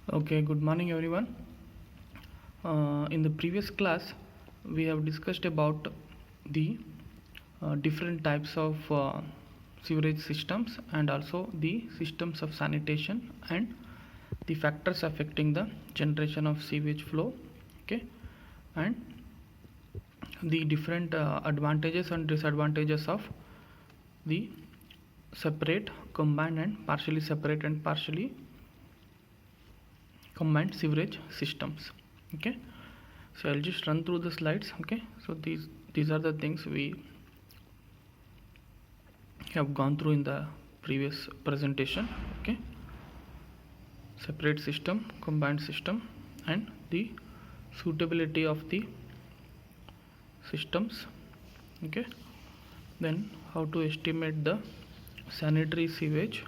Okay, good morning everyone. In the previous class, we have discussed about the different types of sewerage systems and also the systems of sanitation and the factors affecting the generation of sewage flow. Okay, and the different advantages and disadvantages of the separate, combined, and partially combined sewerage systems. Okay, so I'll just run through the slides. Okay, so these are the things we have gone through in the previous presentation. Okay, separate system, combined system, and the suitability of the systems. Okay, then how to estimate the sanitary sewage,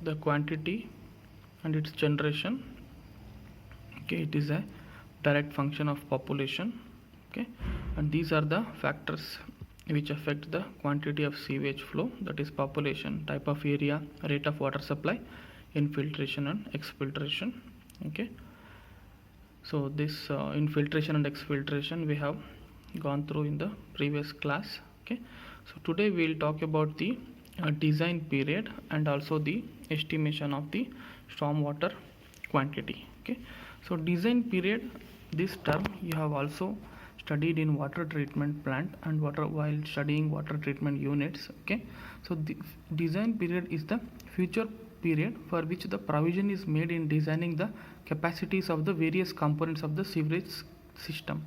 the quantity and its generation. Okay, it is a direct function of population. Okay, and these are the factors which affect the quantity of sewage flow, that is population, type of area, rate of water supply, infiltration and exfiltration. Okay, so this infiltration and exfiltration we have gone through in the previous class. Okay, so today we will talk about the design period and also the estimation of the stormwater quantity. Okay, so design period, this term you have also studied in water treatment plant and while studying water treatment units. Okay, so the design period is the future period for which the provision is made in designing the capacities of the various components of the sewerage system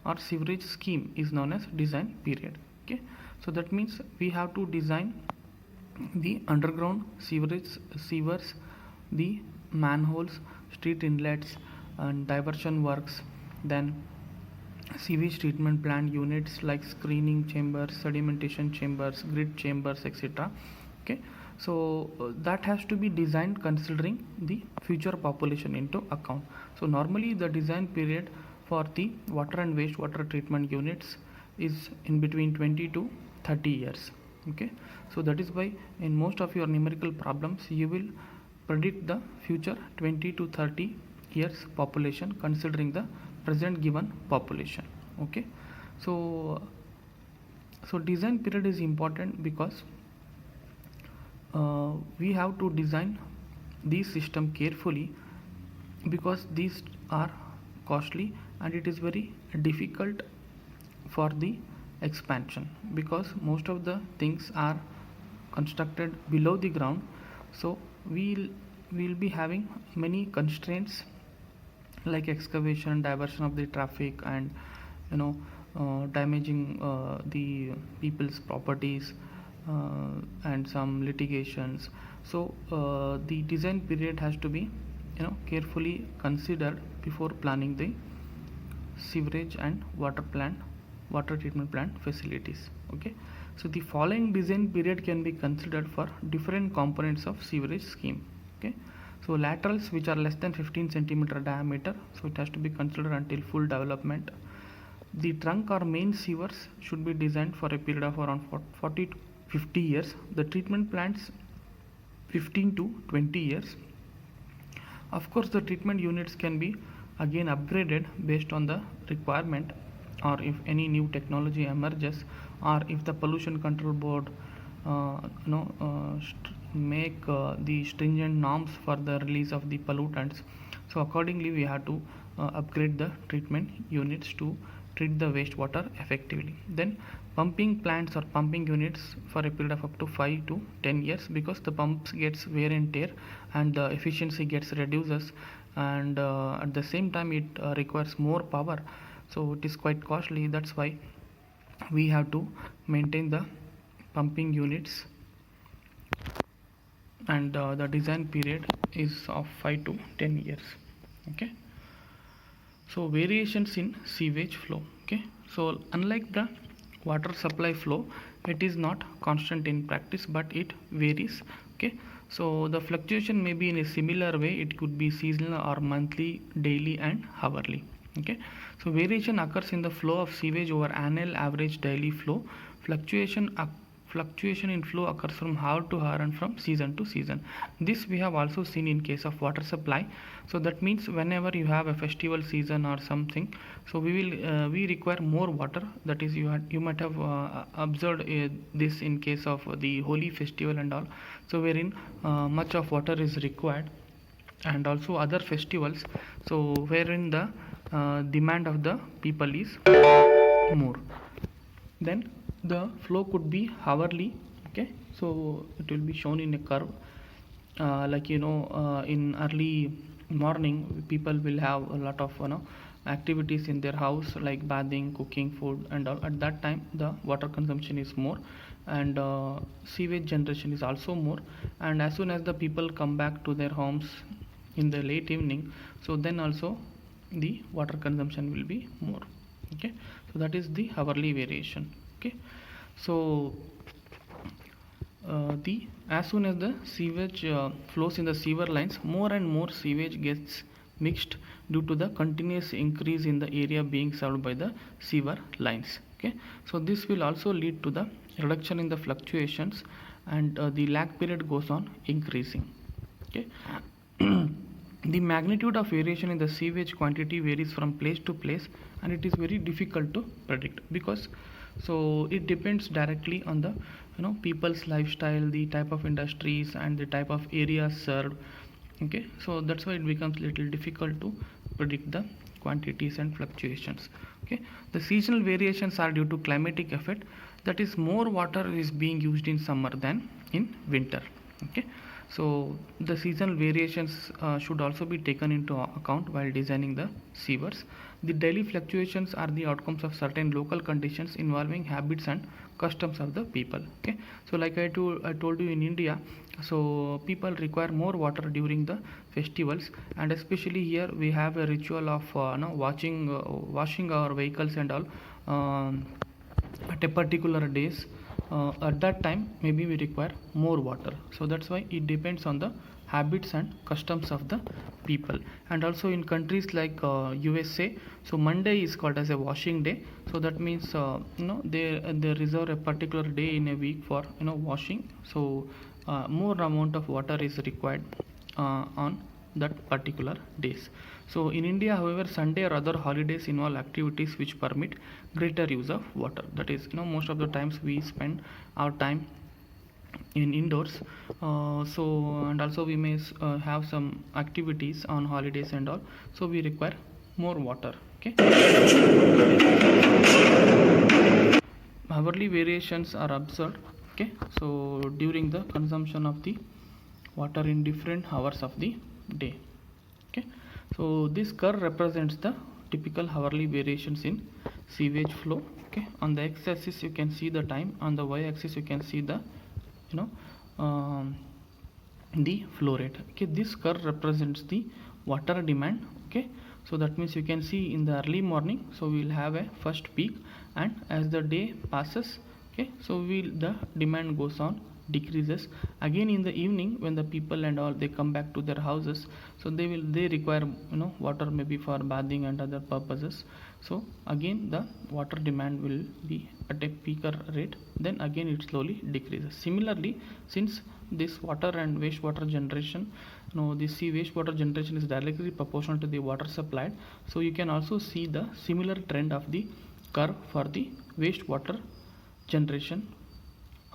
or sewerage scheme is known as design period. Okay, so that means we have to design the underground sewers, the manholes, street inlets and diversion works, then sewage treatment plant units like screening chambers, sedimentation chambers, grid chambers, etc. Okay, so that has to be designed considering the future population into account. So normally the design period for the water and wastewater treatment units is in between 20 to 30 years. Okay, so that is why in most of your numerical problems you will predict the future 20 to 30 years population considering the present given population. Okay, so design period is important because we have to design these system carefully, because these are costly and it is very difficult for the expansion, because most of the things are constructed below the ground. So we'll be having many constraints like excavation, diversion of the traffic, and you know damaging the people's properties and some litigations. So the design period has to be carefully considered before planning the sewerage and water treatment plant facilities. Okay, so the following design period can be considered for different components of sewerage scheme. Okay, so laterals which are less than 15 centimeter diameter, so it has to be considered until full development. The trunk or main sewers should be designed for a period of around 40 to 50 years. The treatment plants 15 to 20 years. Of course, the treatment units can be again upgraded based on the requirement, or if any new technology emerges, or if the pollution control board make the stringent norms for the release of the pollutants. So accordingly we have to upgrade the treatment units to treat the wastewater effectively. Then pumping plants or pumping units for a period of up to 5 to 10 years, because the pumps gets wear and tear and the efficiency gets reduces, and at the same time it requires more power, so it is quite costly. That's why we have to maintain the pumping units, and the design period is of 5 to 10 years. Okay, so variations in sewage flow. Okay, so unlike the water supply flow, it is not constant in practice but it varies. Okay, so the fluctuation may be in a similar way, it could be seasonal or monthly, daily and hourly. Okay, so variation occurs in the flow of sewage over annual average daily flow. fluctuation in flow occurs from hour to hour and from season to season. This we have also seen in case of water supply. So that means whenever you have a festival season or something, so we require more water. That is, you might have observed this in case of the Holi festival and all, so wherein much of water is required, and also other festivals, so wherein the demand of the people is more. Then the flow could be hourly. Okay, so it will be shown in a curve, like in early morning people will have a lot of activities in their house, like bathing, cooking food and all. At that time the water consumption is more, and sewage generation is also more. And as soon as the people come back to their homes in the late evening, so then also the water consumption will be more. Okay, so that is the hourly variation. Okay, so the as soon as the sewage flows in the sewer lines, more and more sewage gets mixed due to the continuous increase in the area being served by the sewer lines. Okay, so this will also lead to the reduction in the fluctuations, and the lag period goes on increasing. Okay. The magnitude of variation in the sewage quantity varies from place to place, and it is very difficult to predict, because so it depends directly on the people's lifestyle, the type of industries and the type of areas served. Okay, so that's why it becomes little difficult to predict the quantities and fluctuations. Okay, the seasonal variations are due to climatic effect, that is, more water is being used in summer than in winter. Okay, so the seasonal variations should also be taken into account while designing the sewers. The daily fluctuations are the outcomes of certain local conditions involving habits and customs of the people. Okay, so like I told you, in India, so people require more water during the festivals, and especially here we have a ritual of washing our vehicles and all at a particular days. At that time maybe we require more water, so that's why it depends on the habits and customs of the people. And also in countries like USA, so Monday is called as a washing day, so that means they reserve a particular day in a week for washing. So more amount of water is required on that particular days. So in India, however, Sunday or other holidays involve activities which permit greater use of water. That is, most of the times we spend our time in indoors, and also we may have some activities on holidays and all, so we require more water. Okay, hourly variations are observed. Okay, so during the consumption of the water in different hours of the day. Okay, so this curve represents the typical hourly variations in sewage flow. Okay, on the x-axis you can see the time, on the y-axis you can see the the flow rate. Okay, this curve represents the water demand. Okay, so that means you can see in the early morning, so we will have a first peak, and as the day passes, okay, so the demand goes on decreases. Again in the evening, when the people and all they come back to their houses, so they require water, maybe for bathing and other purposes. So again the water demand will be at a peaker rate, then again it slowly decreases. Similarly, since this water and wastewater generation, the sea wastewater generation is directly proportional to the water supplied, so you can also see the similar trend of the curve for the wastewater generation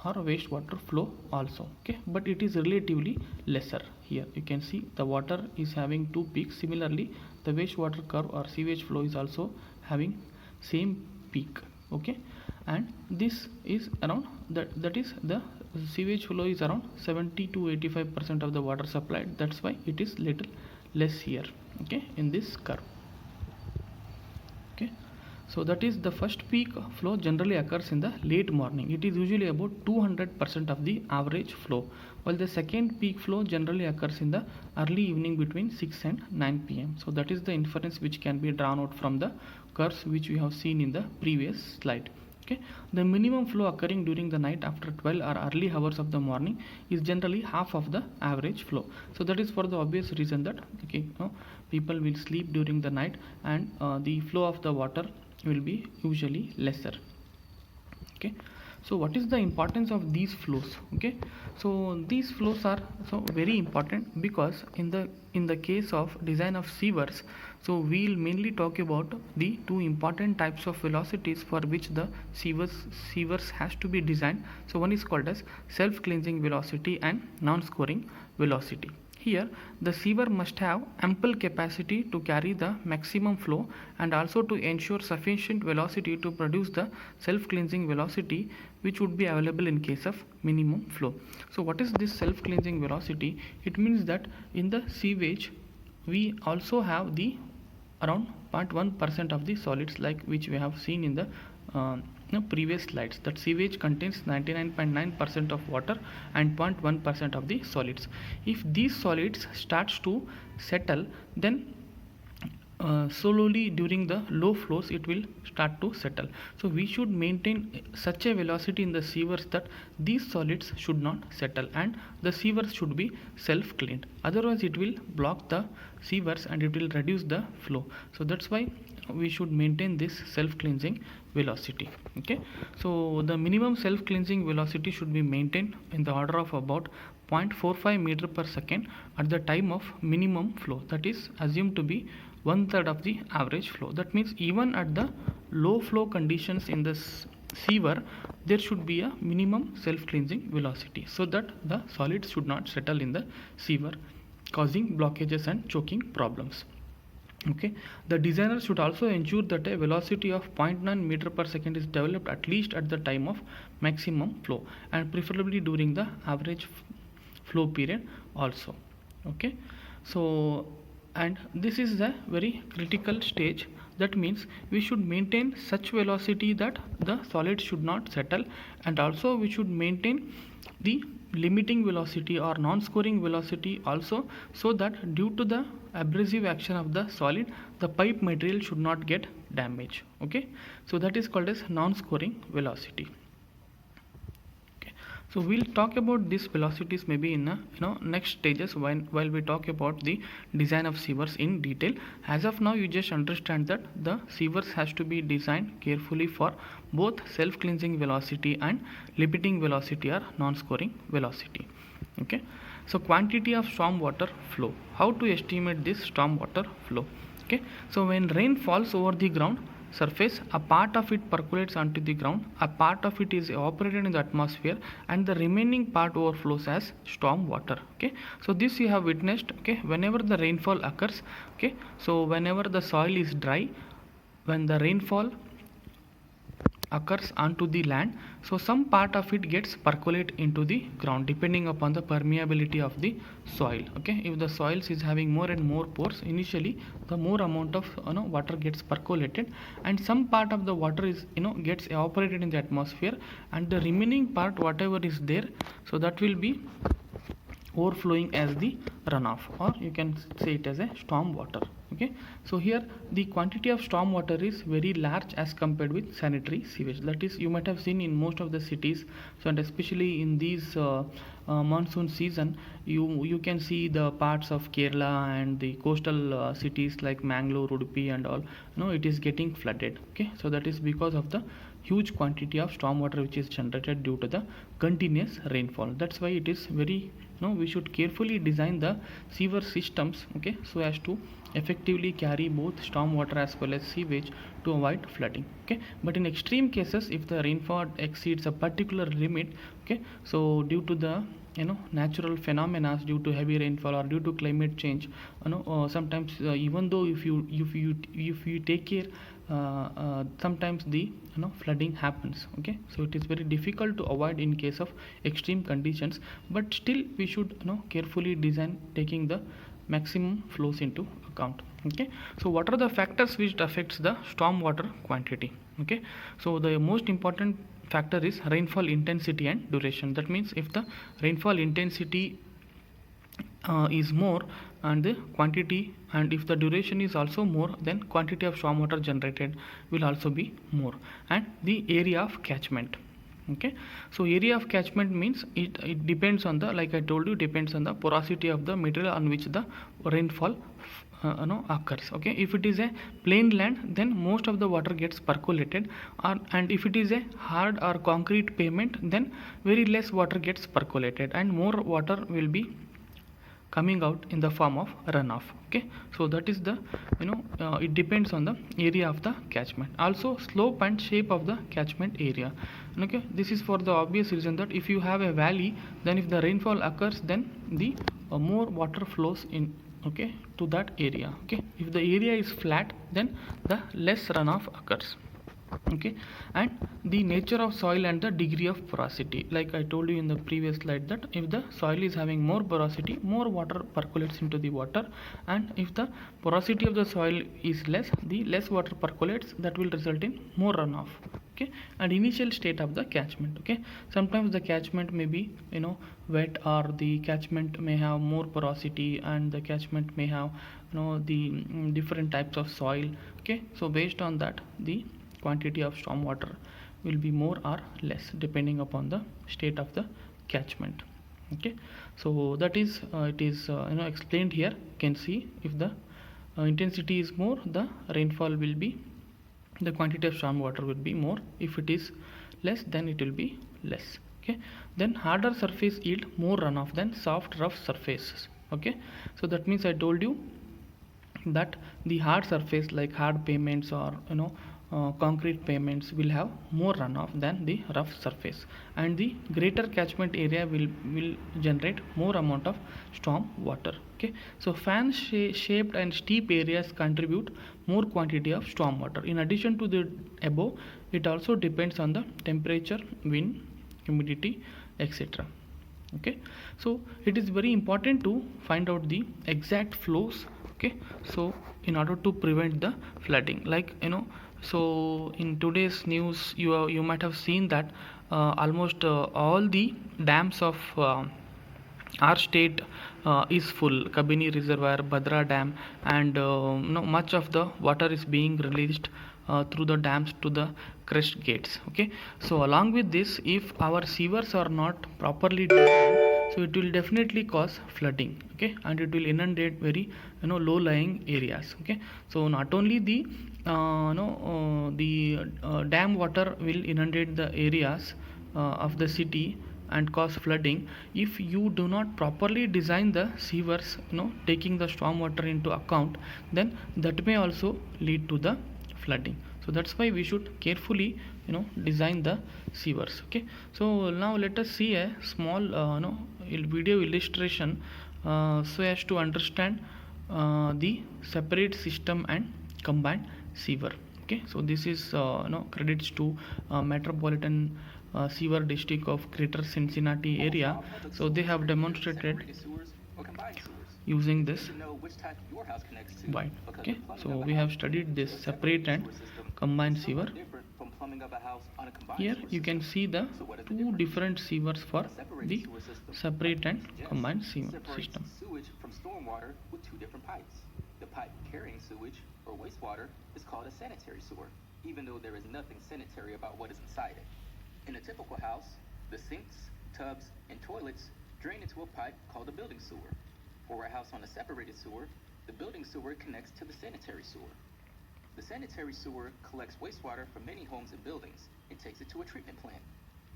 or wastewater flow also. Okay, but it is relatively lesser. Here you can see the water is having two peaks. Similarly, the wastewater curve or sewage flow is also having same peak. Okay, and this is around that is the sewage flow is around 70 to 85% of the water supplied. That's why it is little less here. Okay, in this curve. Okay, so that is the first peak flow generally occurs in the late morning. It is usually about 200% of the average flow, while the second peak flow generally occurs in the early evening between 6 and 9 p.m. So that is the inference which can be drawn out from the curves which we have seen in the previous slide. Okay, the minimum flow occurring during the night after 12 or early hours of the morning is generally half of the average flow. So that is for the obvious reason that people will sleep during the night, and the flow of the water will be usually lesser. Okay, So what is the importance of these flows? Okay, so these flows are so very important because in the case of design of sewers, so we'll mainly talk about the two important types of velocities for which the sewers has to be designed. So one is called as self-cleansing velocity and non-scoring velocity. Here, the sewer must have ample capacity to carry the maximum flow and also to ensure sufficient velocity to produce the self-cleansing velocity, which would be available in case of minimum flow. So what is this self-cleansing velocity? It means that in the sewage we also have the around 0.1% of the solids, like which we have seen in the previous slides, that sewage contains 99.9% of water and 0.1% of the solids. If these solids starts to settle, then slowly during the low flows it will start to settle. So we should maintain such a velocity in the sewers that these solids should not settle and the sewers should be self cleaned, otherwise it will block the sewers and it will reduce the flow. So that's why we should maintain this self cleansing velocity. Okay, so the minimum self cleansing velocity should be maintained in the order of about 0.45 meter per second at the time of minimum flow, that is assumed to be 1/3 of the average flow. That means even at the low flow conditions in the sewer, there should be a minimum self cleansing velocity so that the solids should not settle in the sewer, causing blockages and choking problems. Okay, the designer should also ensure that a velocity of 0.9 meter per second is developed at least at the time of maximum flow and preferably during the average flow period also. Okay, so and this is a very critical stage. That means we should maintain such velocity that the solid should not settle, and also we should maintain the limiting velocity or non-scoring velocity also, so that due to the abrasive action of the solid, the pipe material should not get damaged. Okay, so that is called as non-scoring velocity. So we'll talk about these velocities maybe in next stages while we talk about the design of sewers in detail. As of now, you just understand that the sewers has to be designed carefully for both self-cleansing velocity and limiting velocity or non-scoring velocity. Okay, so quantity of storm water flow. How to estimate this storm water flow? Okay, so when rain falls over the ground surface, a part of it percolates onto the ground, a part of it is evaporated in the atmosphere, and the remaining part overflows as storm water. Okay, so this you have witnessed. Okay, whenever the rainfall occurs, okay, so whenever the soil is dry, when the rainfall occurs onto the land, so some part of it gets percolate into the ground depending upon the permeability of the soil. Okay, if the soils is having more and more pores, initially the more amount of water gets percolated, and some part of the water is gets evaporated in the atmosphere, and the remaining part whatever is there, so that will be overflowing as the runoff, or you can say it as a storm water. Okay, so here the quantity of storm water is very large as compared with sanitary sewage. That is, you might have seen in most of the cities, so and especially in these monsoon season, you can see the parts of Kerala and the coastal cities like Mangalore, Udupi and all, it is getting flooded. Okay, so that is because of the huge quantity of storm water which is generated due to the continuous rainfall. That's why it is very we should carefully design the sewer systems, okay, so as to effectively carry both storm water as well as sewage to avoid flooding. Okay, but in extreme cases, if the rainfall exceeds a particular limit, okay, so due to the natural phenomena, due to heavy rainfall or due to climate change, sometimes even though if you take care, sometimes the flooding happens. Okay, so it is very difficult to avoid in case of extreme conditions, but still we should carefully design taking the maximum flows into account. Okay, so what are the factors which affects the storm water quantity? Okay, so the most important factor is rainfall intensity and duration. That means if the rainfall intensity is more and the quantity, and if the duration is also more, then quantity of storm water generated will also be more. And the area of catchment. Okay, so area of catchment means it depends on the, like I told you, depends on the porosity of the material on which the rainfall occurs. Okay, if it is a plain land, then most of the water gets percolated, and if it is a hard or concrete pavement, then very less water gets percolated and more water will be coming out in the form of runoff. Okay, so that is the it depends on the area of the catchment, also slope and shape of the catchment area. Okay, this is for the obvious reason that if you have a valley, then if the rainfall occurs, then the more water flows in, okay, to that area. Okay, if the area is flat, then the less runoff occurs. Okay, and the nature of soil and the degree of porosity, like I told you in the previous slide, that if the soil is having more porosity, more water percolates into the water, and if the porosity of the soil is less, the less water percolates, that will result in more runoff. Okay, and initial state of the catchment. Okay, sometimes the catchment may be wet, or the catchment may have more porosity, and the catchment may have the different types of soil. Okay, so based on that, the quantity of storm water will be more or less depending upon the state of the catchment. Okay, so that is it is explained here. You can see if the intensity is more, the rainfall will be, the quantity of storm water will be more. If it is less, then it will be less. Okay, then harder surface yield more runoff than soft rough surfaces. Okay, so that means I told you that the hard surface like hard pavements or concrete pavements will have more runoff than the rough surface, and the greater catchment area will generate more amount of storm water. Okay, so fan shaped and steep areas contribute more quantity of storm water. In addition to the above, it also depends on the temperature, wind, humidity, etc. Okay, so it is very important to find out the exact flows. Okay, so in order to prevent the flooding, like so in today's news you might have seen that almost all the dams of our state is full. Kabini Reservoir, Bhadra Dam, and much of the water is being released through the dams to the crest gates. Okay, so along with this, if our sewers are not properly designed, so it will definitely cause flooding. Okay, and it will inundate very low lying areas. Okay, so not only the dam water will inundate the areas of the city and cause flooding. If you do not properly design the sewers, taking the storm water into account, then that may also lead to the flooding. So that's why we should carefully design the sewers. Okay, so now let us see a small video illustration so as to understand the separate system and combined sewer. Okay, so this is credits to Metropolitan Sewer District of Greater Cincinnati area. So they have demonstrated using this white. Okay, so we have studied this separate and combined sewer. Here you can see the two different sewers for the separate and combined sewer system. Sewage from stormwater with two different pipes. The pipe carrying sewage or wastewater is called a sanitary sewer, even though there is nothing sanitary about what is inside it. In a typical house, the sinks, tubs, and toilets drain into a pipe called a building sewer. For a house on a separated sewer, the building sewer connects to the sanitary sewer. The sanitary sewer collects wastewater from many homes and buildings and takes it to a treatment plant.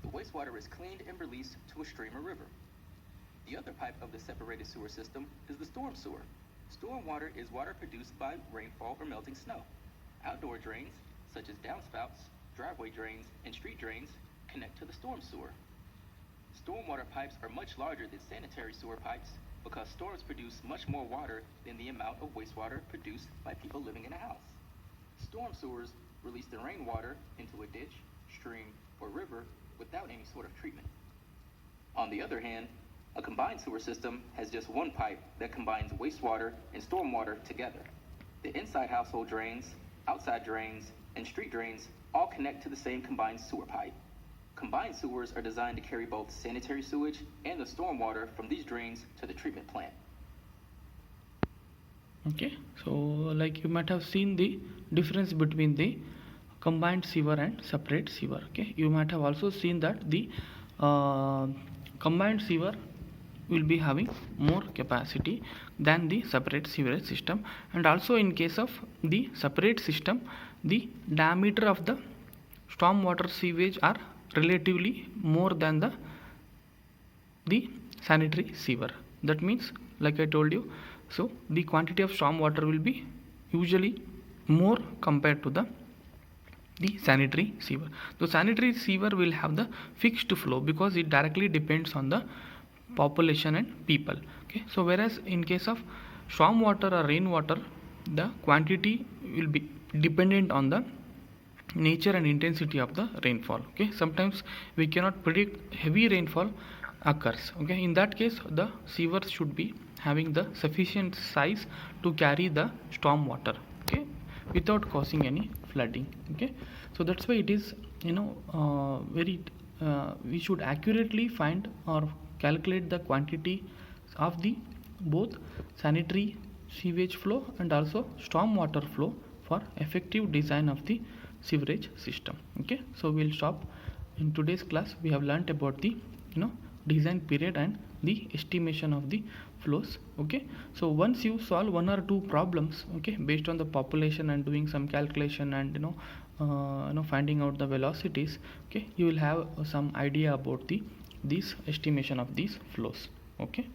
The wastewater is cleaned and released to a stream or river. The other pipe of the separated sewer system is the storm sewer. Storm water is water produced by rainfall or melting snow. Outdoor drains, such as downspouts, driveway drains, and street drains, connect to the storm sewer. Stormwater pipes are much larger than sanitary sewer pipes because storms produce much more water than the amount of wastewater produced by people living in a house. Storm sewers release the rainwater into a ditch, stream, or river without any sort of treatment. On the other hand, a combined sewer system has just one pipe that combines wastewater and stormwater together. The inside household drains, outside drains, and street drains all connect to the same combined sewer pipe. Combined sewers are designed to carry both sanitary sewage and the stormwater from these drains to the treatment plant. Okay, so like you might have seen the difference between the combined sewer and separate sewer. Okay, you might have also seen that the combined sewer will be having more capacity than the separate sewerage system. And also in case of the separate system, the diameter of the stormwater sewage are relatively more than the sanitary sewer. That means, like I told you, so the quantity of stormwater will be usually more compared to the sanitary sewer. The sanitary sewer will have the fixed flow because it directly depends on the population and people. Okay, so whereas in case of stormwater or rainwater, the quantity will be dependent on the nature and intensity of the rainfall. Okay, sometimes we cannot predict heavy rainfall occurs. Okay, in that case the sewer should be having the sufficient size to carry the storm water, okay, without causing any flooding. Okay, so that's why it is, we should accurately find or calculate the quantity of the both sanitary sewage flow and also storm water flow for effective design of the sewerage system. Okay, so we'll stop. In today's class we have learnt about the design period and the estimation of the flows. Okay, so once you solve one or two problems, okay, based on the population and doing some calculation and finding out the velocities, okay, you will have some idea about this estimation of these flows. Okay.